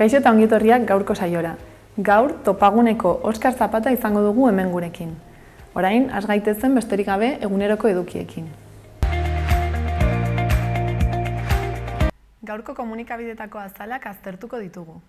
Kaixo eta ongi etorriak gaurko saiora. Gaur Topaguneko Oskar Zapata izango dugu hemen gurekin. Orain, has gaitezen besterik gabe eguneroko edukiekin. Gaurko komunikabidetako azalak aztertuko ditugu.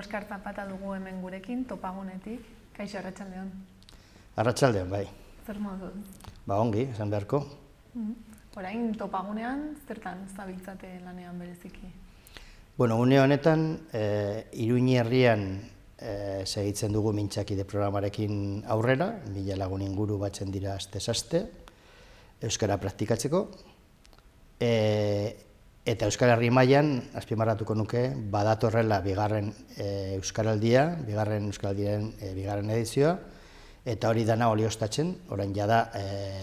Oskar Zapata dugu hemen gurekin, Topagunetik. Kaixo, arratsaldeon. Arratsaldeon, bai. Zer moduz? Ongi, esan beharko. Orain, Topagunean, zertan zabiltzate lanean bereziki? Bueno, une honetan, Iruñi herrian segitzen dugu Mintzakide programarekin aurrera, 1000 lagun inguru batzen dira aste-aste, euskara praktikatzeko. Eta Euskal Herri mailan azpimarratuko nuke, badatorrela bigarren Euskaraldia, bigarren Euskaraldiaren bigarren edizioa, eta hori dana olioztatzen, orain jada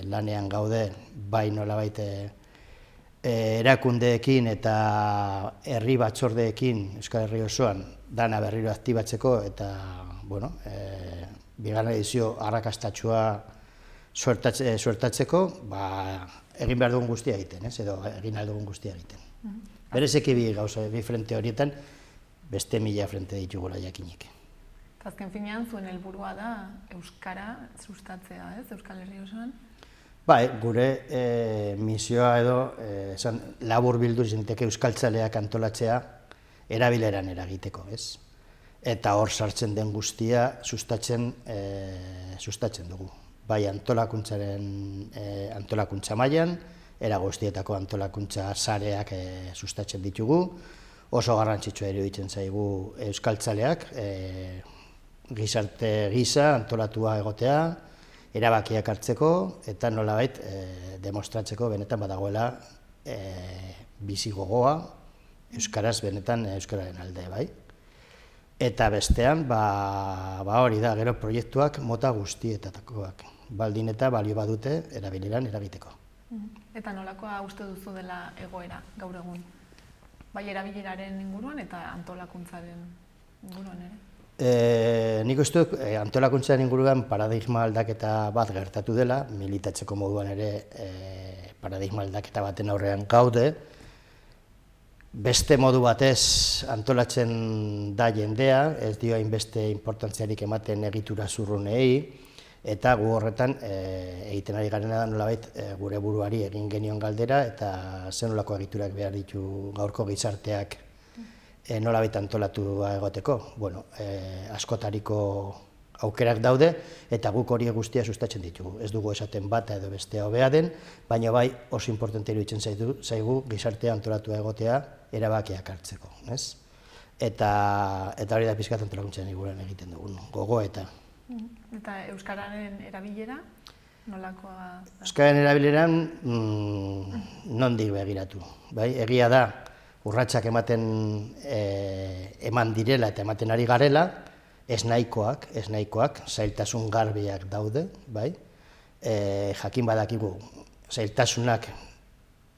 lanean gaude, bai nolabait erakundeekin eta herri batzordeekin Euskal Herri osoan dana berriro aktibatzeko, eta, bueno, bigarren edizio arrakastatsua suertatzeko, egin behar dugun guztia egiten, edo egin ahal dugun guztia egiten. Berezeki bi gauza, bi frente horietan, beste 1000 frente ditugula jakinik. Azken finean, zuen helburua da euskara sustatzea, ez, Euskal Herri osoan? Bai, gure misioa edo, labur bildu izaniteke euskaltzaleak antolatzea erabileran eragiteko, ez? Eta hor sartzen den guztia sustatzen dugu. bai antolakuntza mailan, era guztietako antolakuntza sareak sustatzen ditugu, oso garrantzitsua iruditzen zaigu euskaltzaleak, gizarte gisa antolatua egotea, erabakiak hartzeko eta nolabait demostratzeko benetan badagoela bizi gogoa euskaraz benetan euskararen alde, bai. Eta bestean, hori da, gero proiektuak mota guztietakoak, baldin eta balio badute erabileran eragiteko. Eta nolakoa uste duzu dela egoera gaur egun? Bai erabileraren inguruan eta antolakuntzaren inguruan ere? Nik uste dut antolakuntzaren inguruan paradigma aldaketa bat gertatu dela, militatzeko moduan ere paradigma aldaketa baten aurrean gaude. Beste modu batez antolatzen da jendea, ez dio hainbeste inportantziarik ematen egitura zurrunei, eta gu horretan egiten ari garena da nolabait gure buruari egin genion galdera eta zen nolako egiturak behar ditu gaurko gizarteak nolabait antolatua egoteko. Bueno, askotariko aukerak daude eta guk hori guztia sustatzen ditugu. Ez dugu esaten bata edo bestea hobea den, baina bai oso importante iruditzen zaigu gizartea antolatua egotea erabakiak hartzeko, ez? Eta hori da pixkat antolakuntzaren inguruan egiten dugun, gogoeta. Eta euskararen erabilera nolakoa da? Euskararen erabileran nondik begiratu, bai? Egia da urratsak eman direla eta ematen ari garela, ez nahikoak, zailtasun garbiak daude, bai? Jakin badakigu, zailtasunak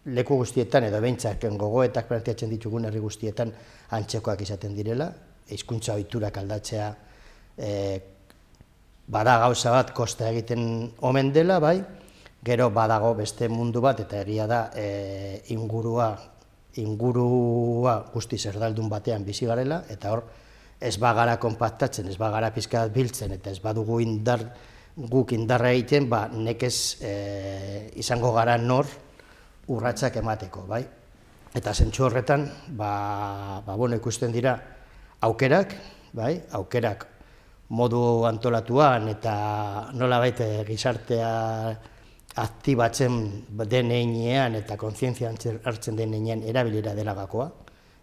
leku guztietan edo behintzak gogoetak planteatzen ditugun herri guztietan antzekoak izaten direla, hizkuntza ohiturak aldatzea bada gauza bat kosta egiten omen dela, bai? Gero badago beste mundu bat eta egia da ingurua guztiz erdaldun batean bizi garela, eta hor ez bagara konpaktatzen, ez bagara pixka bat biltzen, eta ez badugu guk indarra egiten, nekez izango gara nor urratsak emateko, bai? Eta zentzu horretan, ikusten dira aukerak, bai? Aukerak modu antolatuan eta nolabait gizartea aktibatzen den heinean eta kontzientzia hartzen den heinean erabilera dela gakoa,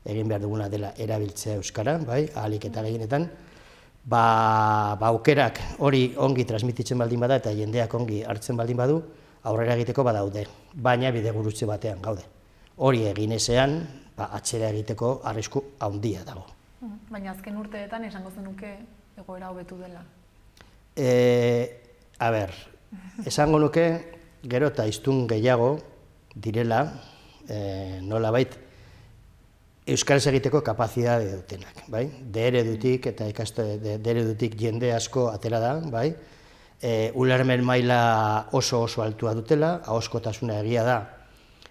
egin behar duguna dela erabiltzea euskara, bai, ahalik eta gehienetan, aukerak hori ongi transmititzen baldin bada eta jendeak ongi hartzen baldin badu, aurrera egiteko badaude, baina bidegurutze batean gaude. Hori egin ezean, atzera egiteko arrisku handia dago. Baina azken urteetan esango zenuke egoera hobetu dela? Esango nuke gero eta hiztun gehiago direla, nolabait euskaraz egiteko kapazitate dutenak, bai? D-eredutik eta D-eredutik jende asko atera da, bai? Ulermen maila oso altua dutela, ahozkotasuna egia da,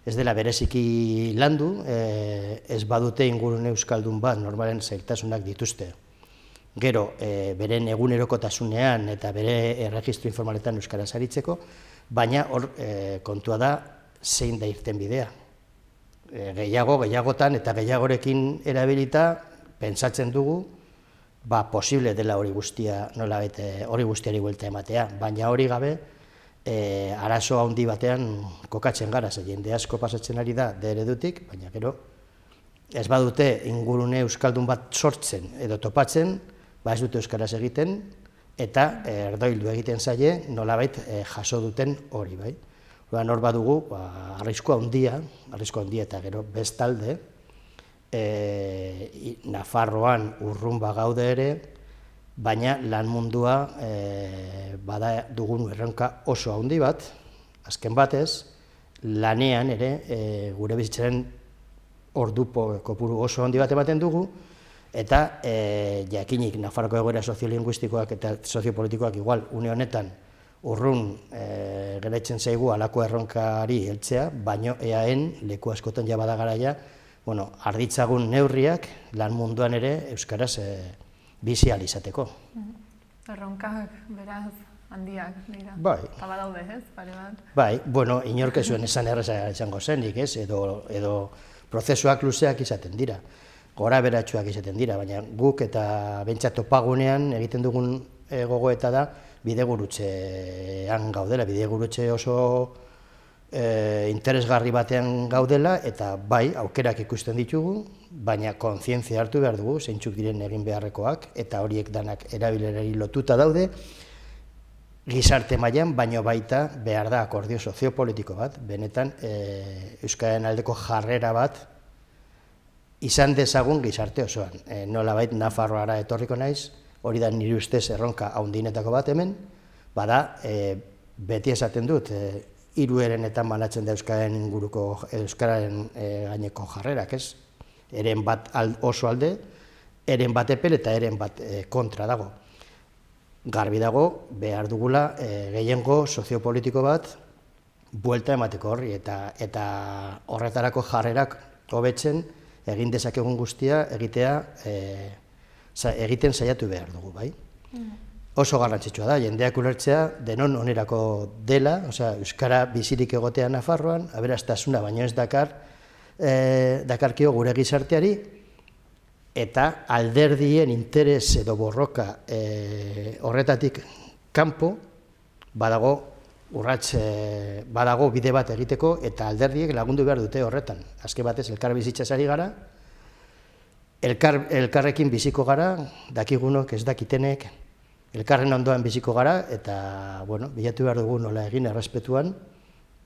ez dela bereziki landu, ez badute ingurune euskaldun bat normalen zailtasunak dituzte. Gero, beren egunerokotasunean eta bere erregistro informaletan euskaraz aritzeko, baina hor kontua da zein da irten bidea. Gehiagotan eta gehiagorekin erabilita pentsatzen dugu posible dela hori guztiari buelta ematea, baina hori gabe arazo handi batean kokatzen gara, jende asko pasatzen ari da D-eredutik, baina gero ez badute ingurune euskaldun bat sortzen edo topatzen, ez dute euskaraz egiten eta erdoildu egiten zaie nolabait jaso duten hori, bai. Hor badugu arrisku handia eta gero bestalde Nafarroan urrun bagaude ere, baina lan mundua bada dugun erronka oso handi bat, azken batez, lanean ere gure bizitzaren ordu kopuru oso handi bat ematen dugu, eta jakinik Nafarroko egoera soziolinguistikoak eta soziopolitikoak igual une honetan urrun gelditzen zaigu halako erronkari heltzea, baino eaen leku askotan ja bada garaia, arditzagun neurriak lan munduan ere euskaraz bizi ahal izateko. Erronkak beraz handiak dira. Bai. Eta badaude, ez? Pare bat. Bai, inork ez zuen esan erraza izango zenik, ez? Edo prozesuak luzeak izaten dira, gora beratsuak izaten dira, baina guk eta behintzat topagunean egiten dugun gogoeta da, bidegurutzean gaudela, bidegurutze oso interesgarri batean gaudela, eta bai, aukerak ikusten ditugu, baina kontzientzia hartu behar dugu, zeintzuk diren egin beharrekoak, eta horiek danak erabilerari lotuta daude, gizarte mailan, baino baita behar da akordio soziopolitiko bat, benetan euskararen aldeko jarrera bat izan dezagun gizarte osoan. Nolabait Nafarroara etorriko naiz, hori da nire ustez erronka handienetako bat hemen, bada beti esaten dut, 3 herenetan banatzen da euskararen inguruko, euskararen gaineko jarrerak, ez? Eren bat oso alde, eren bat epel eta eren bat kontra dago. Garbi dago, behar dugula gehiengo soziopolitiko bat buelta emateko horri, eta horretarako jarrerak hobetzen egin dezakegun guztia egiten saiatu behar dugu, bai? Oso garrantzitsua da, jendeak ulertzea denon onerako dela, euskara bizirik egotea Nafarroan, aberastasuna baino ez dakarkio gure gizarteari, eta alderdien interes edo borroka horretatik kanpo badago bide bat egiteko, eta alderdiek lagundu behar dute horretan. Azken batez, elkar bizitzaz ari gara, elkarrekin biziko gara, dakigunok ez dakitenek, elkarren ondoan biziko gara, eta bilatu behar dugu nola egin errespetuan,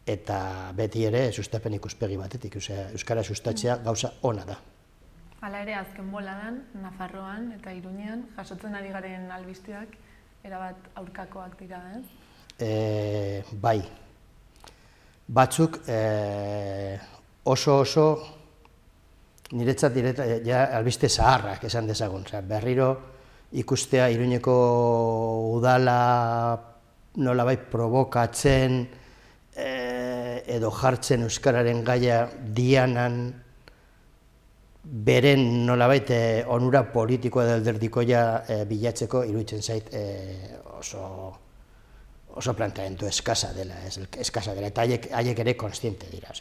eta beti ere sustapen ikuspegi batetik, euskara sustatzea gauza ona da. Hala ere, azken boladan, Nafarroan eta Iruñean, jasotzen ari garen albisteak, erabat aurkakoak dira, ez? Bai. Batzuk oso niretzat albiste zaharrak esan dezagun. Berriro ikustea Iruñeko udala nolabait provokatzen edo jartzen euskararen gaia dianan, beren nolabait onura politikoa edo alderdikoia bilatzeko iruditzen zait oso planteamendu eskasa dela, eta haiek ere kontziente dira.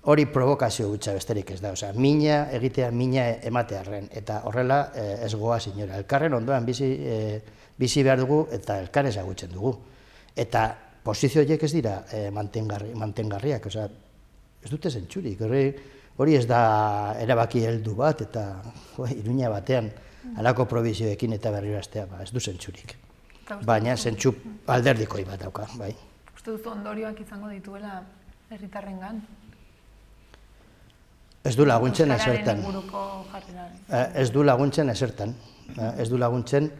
Hori provokazio gutxa besterik ez da, mina egitea, mina ematearren, eta horrela ez goaz inora. Elkarren ondoan bizi behar dugu eta elkar ezagutzen dugu. Eta posizio horiek ez dira mantengarriak, ez dute zentzurik. Hori ez da erabaki heldu bat, eta Iruña batean halako probizioekin eta berriro hastea, ez du zentzurik. Baina zentzu alderdikoi bat dauka, bai. Uste duzu ondorioak izango dituela herritarrengan? Ez du laguntzen ezertan. Euskararen inguruko jarrera. Ez du laguntzen ezertan. Ez du laguntzen,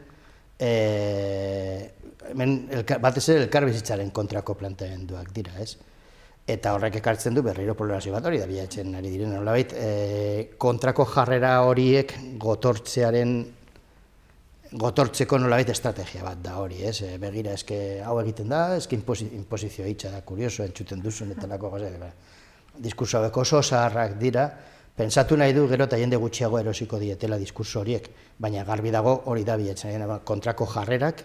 batez ere elkarbizitzaren kontrako planteamenduak dira, ez? Eta horrek ekartzen du berriro polarizazio bat, hori da bilatzen ari diren. Nolabait, kontrako jarrera horiek gotortzeko nolabait estrategia bat da hori, ez? Begira, eske hau egiten da, eske inposizio hitza da, kurioso, entzuten duzun eta lako gozak. Diskurso hauek oso zaharrak dira, pentsatu nahi du gero eta jende gutxiago erosiko dietela diskurso horiek, baina garbi dago hori da bilatzen, kontrako jarrerak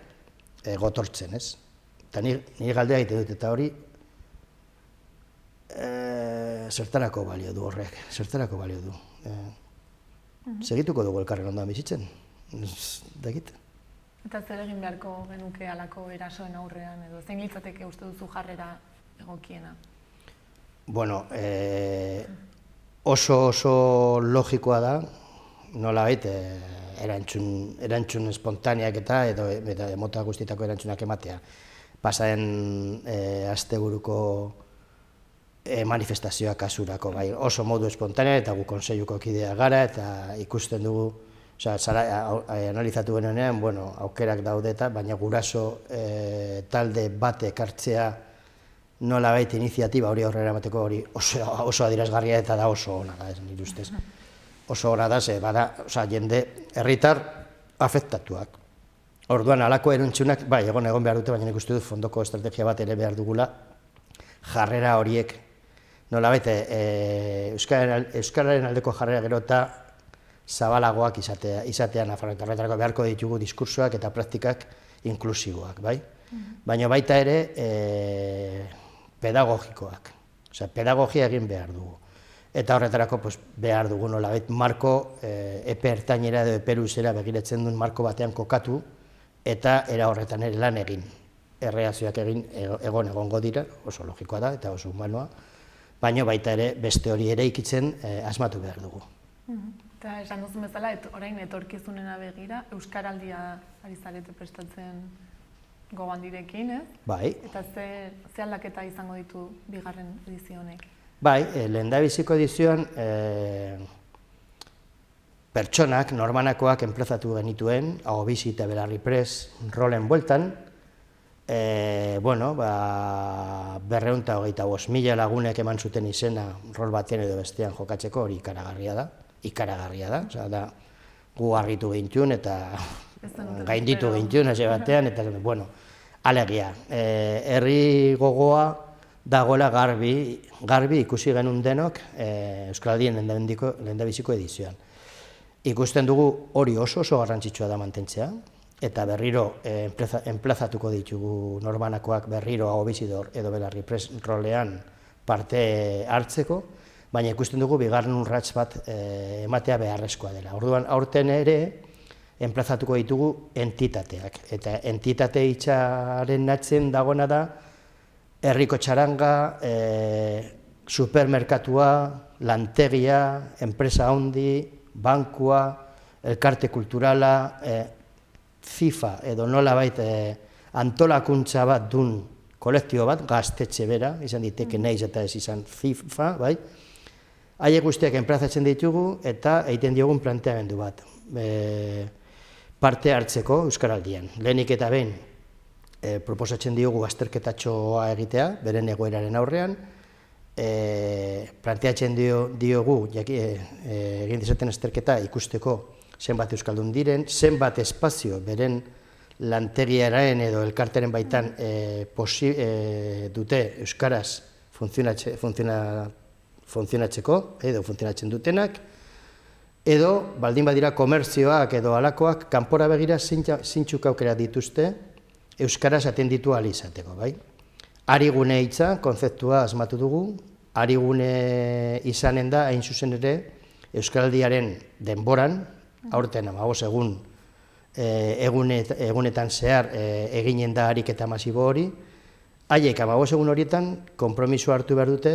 gotortzen, ez? Eta nire galdea egiten dut, eta hori zertarako balio du horrek, zertarako balio du. Segituko dugu elkarren ondoan bizitzen, dakit. Eta zer egin beharko genuke halako erasoen aurrean, edo zein litzateke uste duzu jarrera egokiena? Bueno, oso logikoa da, nolabait erantzun espontaneak edo mota guztietako erantzunak ematea. Pasaren asteburuko manifestazioak kasurako, bai, oso modu espontanea, eta gu konseiluko kidea gara, eta ikusten dugu, analizatu benean, aukerak daudeta, baina guraso talde bate ekartzea nolabait iniziatiba hori aurrera emateko hori oso adierazgarria eta da oso ona da, nire ustez. Oso ona da, bada, jende herritar afektatuak. Orduan, halako erantzunak, bai, egon behar dute, baina nik uste dut fondoko estrategia bat ere behar dugula jarrera horiek, nolabait, euskararen aldeko jarrera gero eta zabalagoak izatean Nafarroetarako beharko ditugu diskursoak eta praktikak inklusiboak, bai? Baina baita ere pedagogikoak, pedagogia egin behar dugu. Eta horretarako behar dugu nolabait marko epe ertainera edo epe luzera begiratzen duen marko batean kokatu, eta era horretan ere lan egin. Erreakzioak egin egongo dira, oso logikoa da eta oso humanoa, baina baita ere beste hori ere ikitzen asmatu behar dugu. Eta esan duzun bezala, orain etorkizunena begira, Euskaraldia ari zarete prestatzen gogandirekin, ez? Bai. Eta ze aldaketa izango ditu bigarren edizio honek? Bai, lehendabiziko edizioan pertsonak, normanakoak enplazatu genituen, Ahobizi eta Belarri Press rolen bueltan, 225.000 lagunek eman zuten izena rol batean edo bestean jokatzeko, hori ikaragarria da, osea da gu harritu gintuen eta gainditu gintuen hase batean, eta alegia, herri gogoa dagoela garbi ikusi genuen denok Euskaraldien lehendabiziko edizioan. Ikusten dugu hori oso garrantzitsua da mantentzea, eta berriro enplazatuko ditugu normanakoak berriro Ahobizi edo Belarri Press rolean parte hartzeko, baina ikusten dugu bigarren urrats bat ematea beharrezkoa dela. Orduan, aurten ere enplazatuko ditugu entitateak, eta entitate hitzaren natzen dagoena da herriko txaranga, supermerkatua, lantegia, enpresa handi, bankua, elkarte kulturala, FIFA edo nolabait antolakuntza bat dun kolektibo bat, gaztetxe bera, izan diteke naiz eta ez izan FIFA, bai? Haiek guztiak enplazatzen ditugu eta egiten diogun planteamendu bat parte hartzeko Euskaraldian. Lehenik eta behin proposatzen diogu azterketatxoa egitea, beren egoeraren aurrean, planteatzen diogu egin dezaten azterketa ikusteko zenbat euskaldun diren, zenbat espazio beren lantegiaren edo elkarteren baitan dute euskaraz funtzionatzeko, edo funtzionatzen dutenak, edo baldin badira komertzioak edo halakoak kanpora begira zeintzuk aukera dituzte euskaraz atenditu ahal izateko, bai? Harigune hitza, konzeptua asmatu dugu, harigune izanen da, hain zuzen ere, Euskaraldiaren denboran, aurten 15 egunetan zehar eginen da ariketa masibo hori, haiek 15 egun horietan konpromiso hartu behar dute,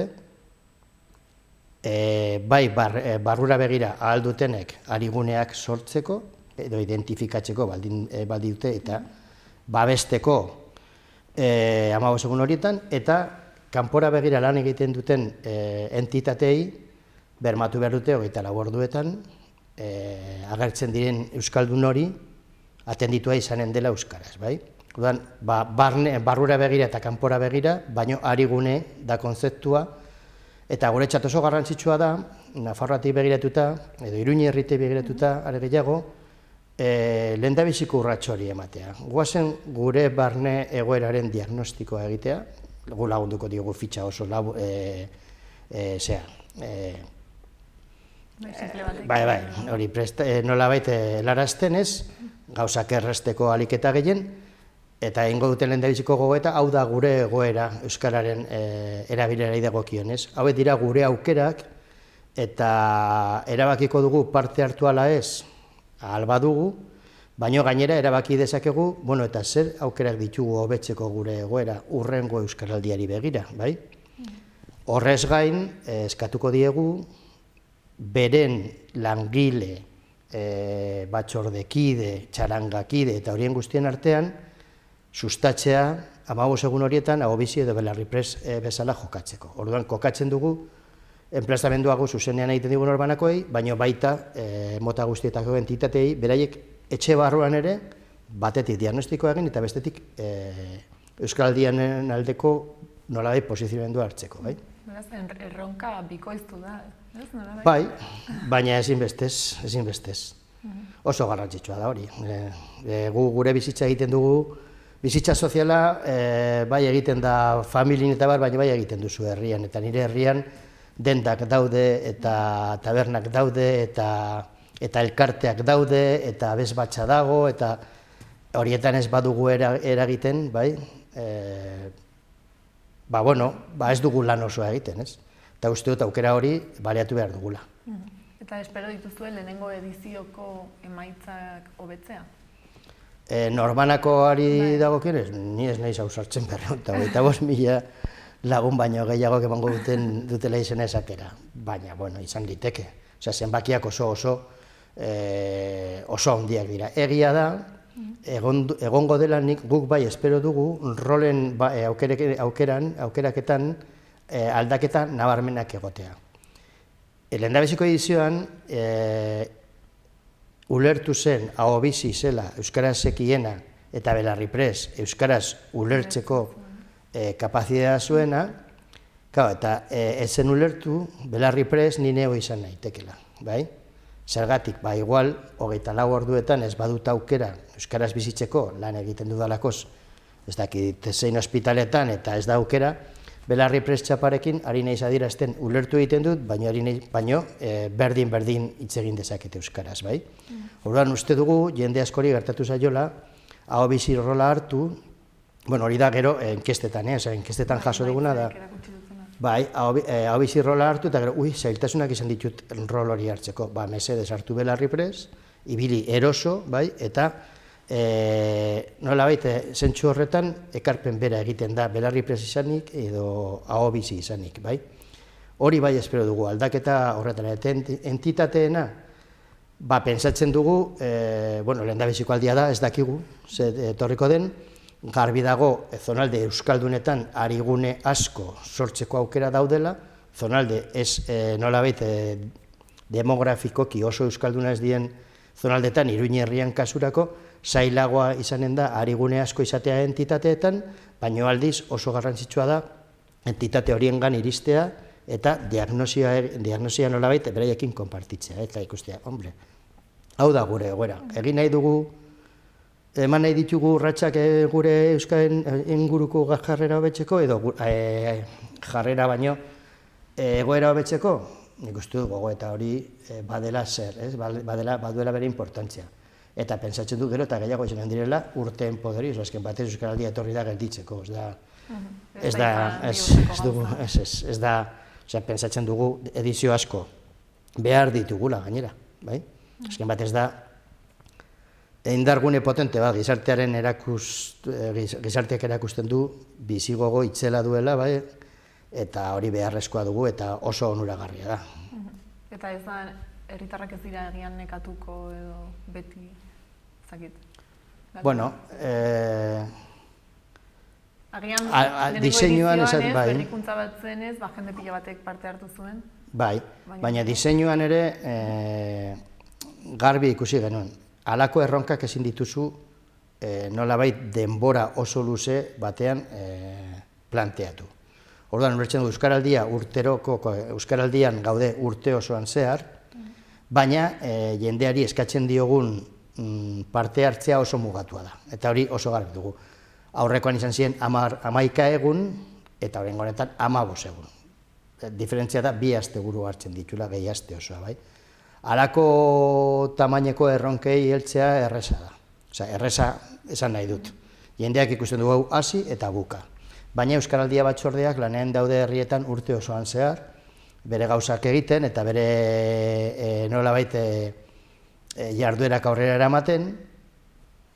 bai barrura begira ahal dutenek hariguneak sortzeko, edo identifikatzeko baldin dute, eta babesteko 15 egun horietan, eta kanpora begira lan egiten duten entitatei bermatu behar dute 24 orduetan agertzen diren euskaldun hori atenditua izanen dela euskaraz, bai? Orduan, barrura begira eta kanpora begira, baino harigune da konzeptua, eta guretzat oso garrantzitsua da, Nafarroatik begiratuta, edo Iruña herritik begiratuta, are gehiago, lehendabiziko urrats hori ematea. Goazen gure barne egoeraren diagnostikoa egitea, gu lagunduko diogu fitxa oso bai, hori nolabait helarazten ez, gauzak errazteko aliketa gehien, eta egingo duten lehendabiziko gogoeta, hau da gure egoera euskararen erabilerari dagokionez. Hauek dira gure aukerak, eta erabakiko dugu parte hartu ala ez, ahal badugu, baino gainera erabaki dezakegu, eta zer aukerak ditugu hobetzeko gure egoera hurrengo euskaraldiari begira, bai? Horrez gain, eskatuko diegu, beren langile, batzordekide, txarangakide eta horien guztien artean, sustatzea 15 egun horietan Ahobizi edo Belarri Press bezala jokatzeko. Orduan, kokatzen dugu, enplazamenduago zuzenean egiten digun norbanakoei, baina baita mota guztietako entitatei, beraiek etxe barruan ere, batetik diagnostikoa egin eta bestetik Euskaraldianen aldeko nolabait posizionamendua hartzeko, bai? Beraz, erronka bikoiztu da, ez? Bai, baina ezinbestez. Oso garrantzitsua da hori. Gu gure bizitza egiten dugu, bizitza soziala bai egiten da familien eta baina bai egiten duzu herrian, eta nire herrian dendak daude, eta tabernak daude, eta elkarteak daude, eta abesbatza dago, eta horietan ez badugu eragiten, bai, ez dugu lan osoa egiten, ez? Eta uste dut aukera hori baliatu behar dugula. Eta espero dituzue lehenengo edizioko emaitzak hobetzea? Norbanakoari dagokionez, ni ez naiz hau sartzen 225.000 lagun baino gehiago emango dutela izena esatera. Baina, bueno, izan liteke. Osea, zenbakiak oso handiak dira. Egia da, egongo dela nik guk bai espero dugu rolen aukeraketan aldaketa nabarmenak egotea. Lehendabiziko edizioan ulertu zen ahobizi zela euskaraz zekiena eta Belarriprest euskaraz ulertzeko kapazitatea zuena, eta ez zen ulertu Belarriprest ni neo izan naitekela, bai? Zergatik, igual, 24 orduetan ez badut aukera euskaraz bizitzeko lan egiten dudalakoz, ez dakit zein ospitaletan eta ez da aukera, Belarriprest txaparekin ari naiz adierazten ulertu egiten dut, baino berdin hitz egin dezakete euskaraz, bai? Orduan uste dugu, jende askori gertatu zaiola, ahobizi rola hartu, hori da gero enkestetan, enkestetan jaso duguna da, bai, ahobizi rola hartu eta gero, zailtasunak izan ditut rol hori hartzeko, mesedez hartu Belarriprest, ibili eroso, bai, eta nolabait, zentsu horretan, ekarpen bera egiten da Belarriprest izanik edo ahobizi izanik, bai? Hori bai espero dugu, aldaketa horretan, eta entitateena, pentsatzen dugu, lehendabiziko aldia da, ez dakigu, etorriko den, garbi dago, zonalde euskaldunetan arigune asko sortzeko aukera daudela, zonalde ez nolabait demografikoki oso euskalduna ez dien zonaldetan, Iruin herrian kasurako, zailagoa izanen da arigune asko izatea entitateetan, baino aldiz oso garrantzitsua da entitate horiengan iristea eta diagnosia nolabait beraiekin konpartitzea, eta ikustea, hau da gure egoera. Egin nahi dugu, eman nahi ditugu urratsak gure euskaren inguruko jarrera hobetzeko, edo jarrera baino egoera hobetzeko, nik uste dugu gogoeta hori badela zer, baduela bere importantzia. Eta pentsatzen du gero eta gehiago izanen direla urteen poderioz, azken batez euskaraldia etorri da gelditzeko, pentsatzen dugu edizio asko behar ditugula gainera, bai? Azken batez da indargune potente bat, gizarteak erakusten du bizigogo itzela duela, bai? Eta hori beharrezkoa dugu eta oso onuragarria da. Eta ez da, herritarrak ez dira egian nekatuko edo beti, zakit? Bueno, agian diseinuan ez, berrikuntza bat zenez, jende pila batek parte hartu zuen? Bai, baina diseinuan ere garbi ikusi genuen. Halako erronkak ezin dituzu nolabait denbora oso luze batean planteatu. Orduan, ulertzen du Euskaraldia Euskaraldian gaude urte osoan zehar, baina jendeari eskatzen diogun parte hartzea oso mugatua da. Eta hori oso garbi dugu. Aurrekoan izan ziren 11 egun, eta horrengo honetan 15 egun. Diferentzia da 2 asteburu hartzen ditula, gehi aste osoa, bai? Halako tamaineko erronkei heltzea erreza da. Osea, erreza esan nahi dut. Jendeak ikusten dugu hasi eta buka. Baina Euskaraldia batzordeak lanean daude herrietan urte osoan zehar, bere gauzak egiten eta bere nolabait jarduerak aurrera eramaten,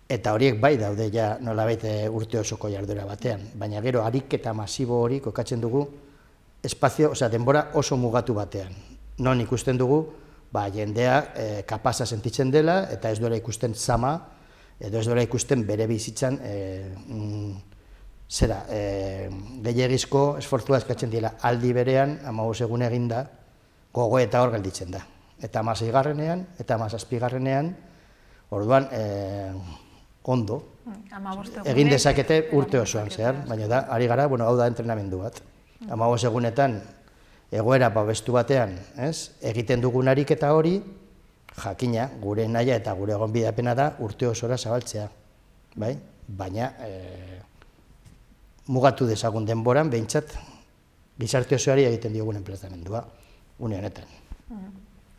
eta horiek bai daude ja nolabait urte osoko jarduera batean, baina gero ariketa masibo hori kokatzen dugu denbora oso mugatu batean. Non ikusten dugu, jendea kapasa sentitzen dela eta ez duela ikusten zama, edo ez duela ikusten bere bizitzan gehiagizko esfortzua eskatzen dira aldi berean, 15 egun eginda, gogoeta hor gelditzen da. Eta 16garrenean, eta 17garrenean, orduan, ondo, egin dezakete urte osoan zehar, baina da, ari gara, hau da entrenamendu bat. 15 egunetan, egoera babestu batean, egiten dugun ariketa hori, jakina, gure naia eta gure gonbidapena da urte osora zabaltzea, baina mugatu dezagun denboran, behintzat, gizarte osoari egiten diogun enplazamendua, une honetan.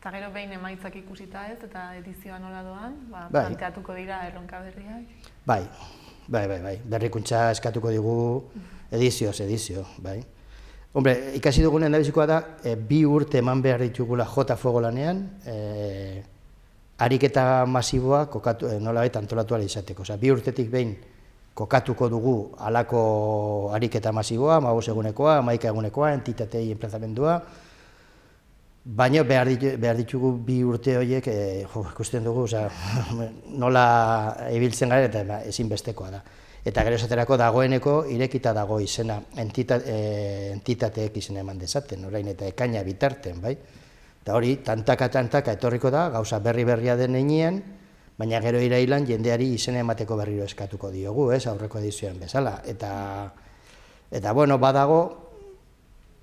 Eta gero behin emaitzak ikusita ez, eta edizioa nola doan, planteatuko dira erronka berriak? Bai, berrikuntza eskatuko digu edizio, bai. Hombre, ikasi dugunen dabizikoa da, 2 urte eman behar ditugula J. Fuego lanean, ariketa masiboa nolabait antolatu ahal izateko. Osea, 2 urtetik behin kokatuko dugu halako ariketa masiboa, 15 egunekoa, 11 egunekoa, entitatei enplazamendua, baina behar ditugu 2 urte horiek, ikusten dugu, nola ibiltzen gara eta ezinbestekoa da. Eta gero esaterako dagoeneko irekita dago izena, entitateek izena eman dezaten, orain eta ekaina bitarten, bai? Eta hori, tantaka etorriko da, gauza berria den heinean, baina gero irailan jendeari izena emateko berriro eskatuko diogu, aurreko edizioan bezala. Eta bueno, badago,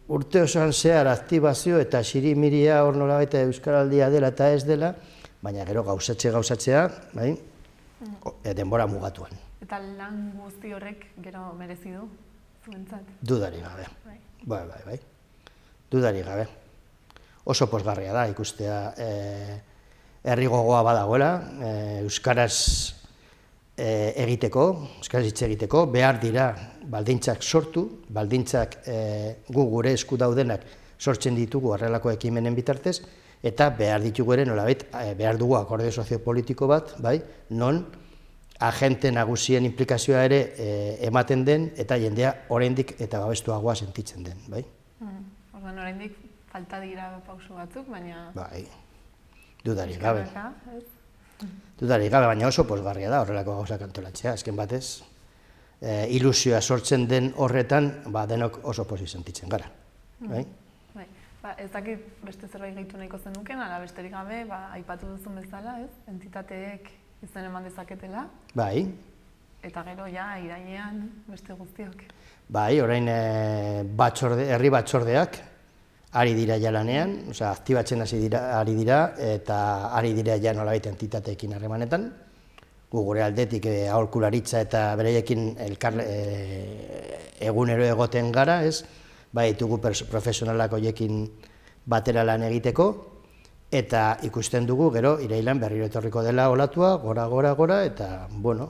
urte osoan zehar aktibazio eta xirimiria hor nolabait euskaraldia dela eta ez dela, baina gero gauzatzea, bai, denbora mugatuan. Eta lan guzti horrek gero merezi du, zuentzat? Dudarik gabe. Bai. Dudarik gabe. Oso pozgarria da ikustea herri gogoa badagoela, euskaraz egiteko, euskaraz hitz egiteko, behar dira baldintzak sortu, baldintzak gu gure esku daudenak sortzen ditugu horrelako ekimenen bitartez, eta behar ditugu ere nolabait, behar dugu akordio soziopolitiko bat, bai, non agente nagusien implikazioa ere ematen den, eta jendea oraindik eta babestuagoa sentitzen den, bai? Orduan oraindik falta dira pauso batzuk, baina... Bai, dudarik gabe. Dudarik gabe, baina oso pozgarria da horrelako gauzak antolatzea, azken batez. Ilusioa sortzen den horretan, denok oso pozik sentitzen gara. Ez dakit beste zerbait gehitu nahiko zenuken, ala besterik gabe, aipatu duzun bezala, entitateek izen eman dezaketela. Bai. Eta gero, irailean beste guztiok. Bai, orain herri batzordeak ari dira lanean, aktibatzen ari dira, eta ari dira nolabait entitateekin harremanetan. Gu gure aldetik aholkularitza eta bereiekin egunero egoten gara, ez? Bai, ditugu profesionalak horiekin batera lan egiteko, eta ikusten dugu, gero, irailan berriro etorriko dela olatua, gora, eta, bueno,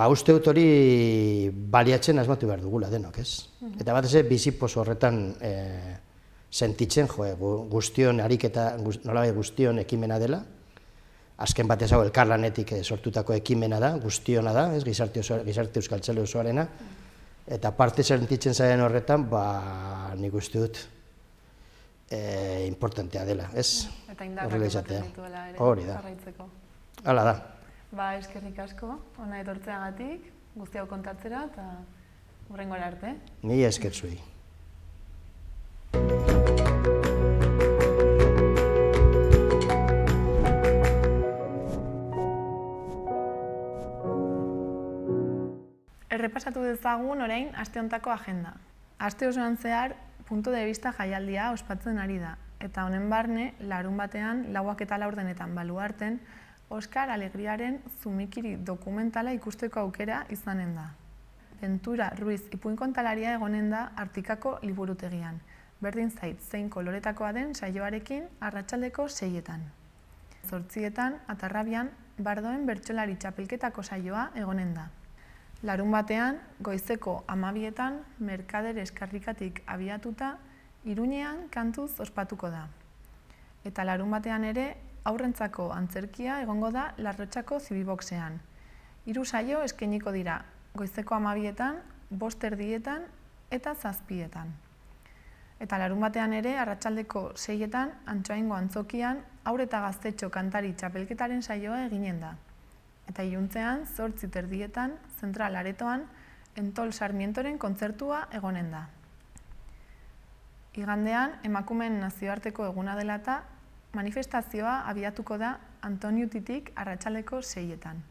uste dut hori baliatzen asmatu behar dugula denok, ez? Eta bat ez, bizipos horretan sentitzen, guztion ariketa, nolabait guztion ekimena dela, azken batez hau elkarlanetik sortutako ekimena da, guztiona da, gizarte euskaltzale osoarena, eta parte sentitzen zaren horretan, nik uste dut importantea dela, ez? Eta indarrak ematen dituela ere, jarraitzeko. Hala da. Eskerrik asko, hona etortzeagatik, guzti hau kontatzera, eta hurrengora arte. Ni esker zuei. Errepasatu dezagun orain aste hontako agenda. Aste osoan zehar punto de vista jaialdia ospatzen ari da, eta honen barne, larunbatean 4:04 Baluarten, Oskar Alegriaren Zumikiri dokumentala ikusteko aukera izanen da. Ventura Ruiz ipuinkontalaria egonen da Artikako liburutegian. Berdin zait zein koloretakoa den saioarekin arratsaldeko 6etan. 8etan Atarrabian Bardoen bertsolari txapelketako saioa egonen da. Larunbatean, goizeko 12etan, Merkader Eskarrikatik abiatuta, Iruñean kantuz ospatuko da. Eta larunbatean ere, aurrentzako antzerkia egongo da Larrotxako Zibiboxean. 3 saio eskainiko dira, goizeko 12etan, 5:30 eta 7etan. Eta larunbatean ere, arratsaldeko 6etan, Antsoaingo antzokian, haur eta gaztetxo kantari txapelketaren saioa eginen da. Eta iluntzean, 8:30etan, Zentral Aretoan, Entol Sarmientoren kontzertua egonen da. Igandean, emakumeen nazioarteko eguna dela eta manifestazioa abiatuko da Antoniutitik arratsaldeko 6etan.